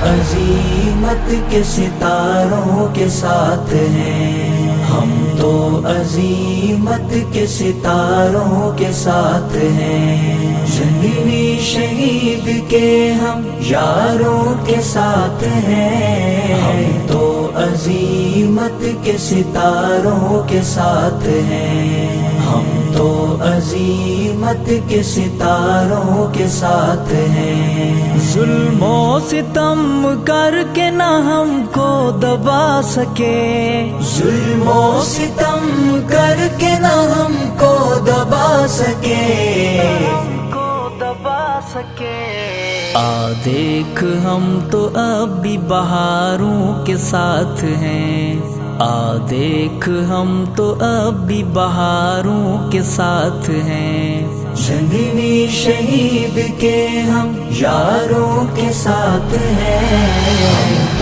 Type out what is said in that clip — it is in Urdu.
عظیمت کے ستاروں کے ساتھ ہیں، ہم تو عظیمت کے ستاروں کے ساتھ ہیں، جنگی شہید کے ہم یاروں کے ساتھ ہیں، ہم تو عظیمت کے ستاروں کے ساتھ ہیں، ہم تو عظیمت کے ستاروں کے ساتھ ہیں۔ ظلم و ستم کر کے نہ ہم کو دبا سکے، ظلم و ستم کر کے نہ ہم کو دبا سکے، دیکھ ہم تو اب بھی بہاروں کے ساتھ ہیں، دیکھ ہم تو اب بھی بہاروں کے ساتھ ہیں، جنگی شہید کے ہم یاروں کے ساتھ ہیں،